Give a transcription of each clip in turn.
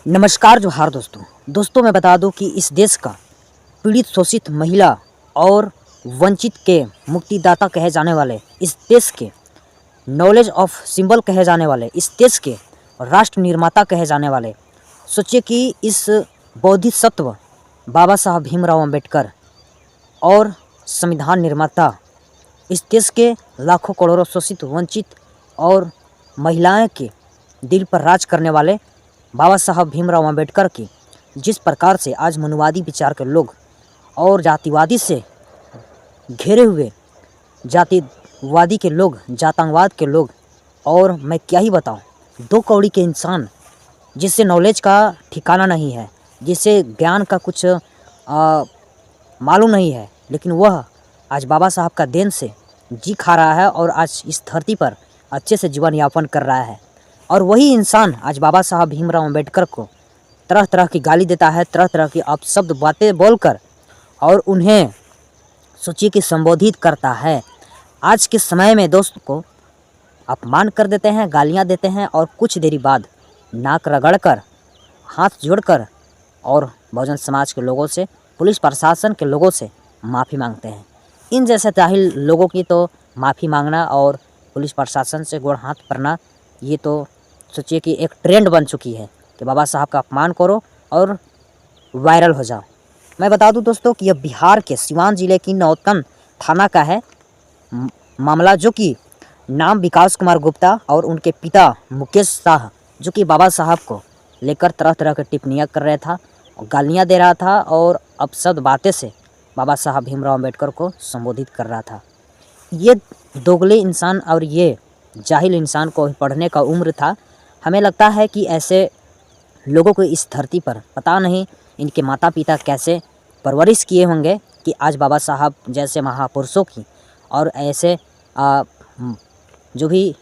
नमस्कार जोहार दोस्तों मैं बता दूं कि इस देश का पीड़ित शोषित महिला और वंचित के मुक्तिदाता कहे जाने वाले, इस देश के नॉलेज ऑफ सिंबल कहे जाने वाले, इस देश के राष्ट्र निर्माता कहे जाने वाले, सोचिए कि इस बोधिसत्व बाबा साहब भीमराव अंबेडकर और संविधान निर्माता, इस देश के लाखों करोड़ों शोषित वंचित और महिलाएं के दिल पर राज करने वाले बाबा साहब भीमराव अंबेडकर की जिस प्रकार से आज मनुवादी विचार के लोग और जातिवादी से घेरे हुए जातिवादी के लोग, जातंगवाद के लोग, और मैं क्या ही बताऊं, दो कौड़ी के इंसान जिससे नॉलेज का ठिकाना नहीं है, जिससे ज्ञान का कुछ मालूम नहीं है, लेकिन वह आज बाबा साहब का देन से जी खा रहा है और आज इस धरती पर अच्छे से जीवन यापन कर रहा है। और वही इंसान आज बाबा साहब भीमराव अंबेडकर को तरह तरह की गाली देता है, तरह तरह की अपशब्द बातें बोलकर, और उन्हें सोचिए कि संबोधित करता है। आज के समय में दोस्त को अपमान कर देते हैं, गालियां देते हैं, और कुछ देरी बाद नाक रगड़कर, हाथ जोड़कर और बहुजन समाज के लोगों से, पुलिस प्रशासन के लोगों से माफ़ी मांगते हैं। इन जैसे जाहिल लोगों की तो माफ़ी मांगना और पुलिस प्रशासन से गोड़ हाथ पड़ना, ये तो सोचिए कि एक ट्रेंड बन चुकी है कि बाबा साहब का अपमान करो और वायरल हो जाओ। मैं बता दूं दोस्तों कि यह बिहार के सिवान जिले की नौतन थाना का है मामला, जो कि नाम विकास कुमार गुप्ता और उनके पिता मुकेश शाह, जो कि बाबा साहब को लेकर तरह तरह की टिप्पणियाँ कर रहा था, गालियाँ दे रहा था और अपशब्द बातें से बाबा साहब भीमराव अंबेडकर को संबोधित कर रहा था। ये दोगले इंसान और ये जाहिल इंसान को पढ़ने का उम्र था। हमें लगता है कि ऐसे लोगों को इस धरती पर पता नहीं इनके माता पिता कैसे परवरिश किए होंगे कि आज बाबा साहब जैसे महापुरुषों की और ऐसे जो भी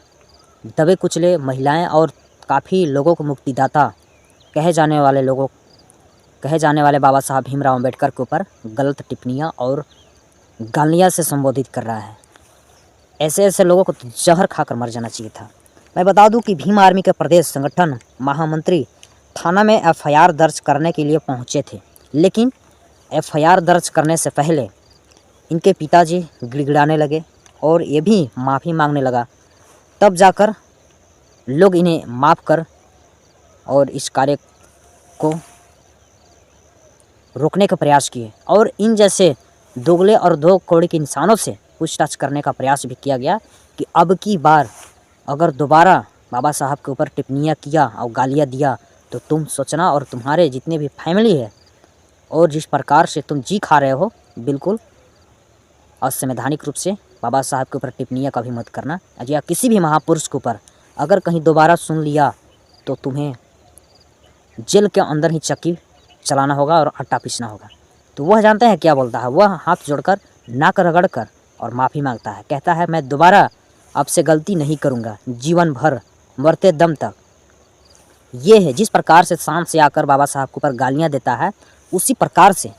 दबे कुचले महिलाएं और काफ़ी लोगों को मुक्तिदाता कहे जाने वाले बाबा साहब भीमराव अंबेडकर के ऊपर गलत टिप्पणियाँ और गालियाँ से संबोधित कर रहा है। ऐसे लोगों को तो जहर खाकर मर जाना चाहिए था। मैं बता दूं कि भीम आर्मी के प्रदेश संगठन महामंत्री थाना में एफआईआर दर्ज करने के लिए पहुंचे थे, लेकिन एफआईआर दर्ज करने से पहले इनके पिताजी गिड़गिड़ाने लगे और ये भी माफ़ी मांगने लगा। तब जाकर लोग इन्हें माफ़ कर और इस कार्य को रोकने का प्रयास किए, और इन जैसे दोगले और दो कौड़ी के इंसानों से पूछताछ करने का प्रयास भी किया गया कि अब की बार अगर दोबारा बाबा साहब के ऊपर टिप्पणियाँ किया और गालियाँ दिया तो तुम सोचना, और तुम्हारे जितने भी फैमिली है और जिस प्रकार से तुम जी खा रहे हो, बिल्कुल असंवैधानिक रूप से बाबा साहब के ऊपर टिप्पणियाँ कभी मत करना, या किसी भी महापुरुष के ऊपर अगर कहीं दोबारा सुन लिया तो तुम्हें जेल के अंदर ही चक्की चलाना होगा और आटा पीसना होगा। तो वह जानते हैं क्या बोलता है, वह हाथ जोड़कर, नाक रगड़ कर और माफ़ी मांगता है, कहता है मैं दोबारा आपसे गलती नहीं करूंगा, जीवन भर मरते दम तक। ये है जिस प्रकार से शान से आकर बाबा साहब के ऊपर गालियां देता है, उसी प्रकार से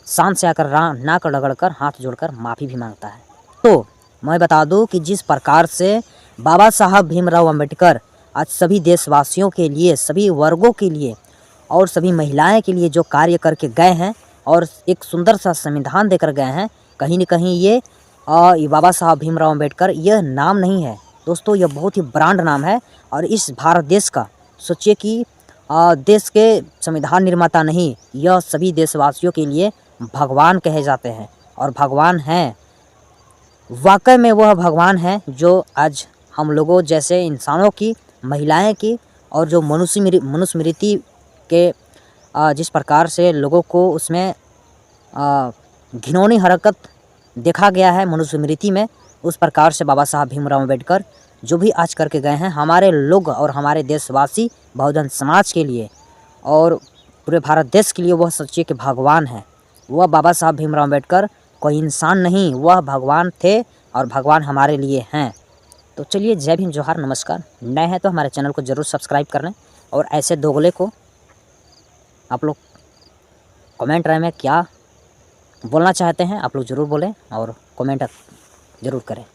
शान से आकर नाक रगड़कर, हाथ जोड़कर माफ़ी भी मांगता है। तो मैं बता दूं कि जिस प्रकार से बाबा साहब भीमराव अंबेडकर आज सभी देशवासियों के लिए, सभी वर्गों के लिए और सभी महिलाएं के लिए जो कार्य करके गए हैं और एक सुंदर सा संविधान देकर गए हैं, कहीं न कहीं ये बाबा साहब भीमराव अंबेडकर यह नाम नहीं है दोस्तों, यह बहुत ही ब्रांड नाम है। और इस भारत देश का सोचिए कि देश के संविधान निर्माता नहीं, यह सभी देशवासियों के लिए भगवान कहे जाते हैं, और भगवान हैं, वाकई में वह भगवान है जो आज हम लोगों जैसे इंसानों की, महिलाएं की, और जो मनुस्मृति के जिस प्रकार से लोगों को उसमें घिनौनी हरकत देखा गया है मनुस्मृति में, उस प्रकार से बाबा साहब भीमराव अंबेडकर जो भी आज करके गए हैं हमारे लोग और हमारे देशवासी बहुजन समाज के लिए और पूरे भारत देश के लिए, वह सोचिए कि भगवान है। वह बाबा साहब भीमराव अंबेडकर कोई इंसान नहीं, वह भगवान थे और भगवान हमारे लिए हैं। तो चलिए, जय भीम, जोहार, नमस्कार। नए हैं तो हमारे चैनल को ज़रूर सब्सक्राइब कर लें, और ऐसे दोगले को आप लोग कमेंट राय में क्या बोलना चाहते हैं आप लोग ज़रूर बोलें और कमेंट ज़रूर करें।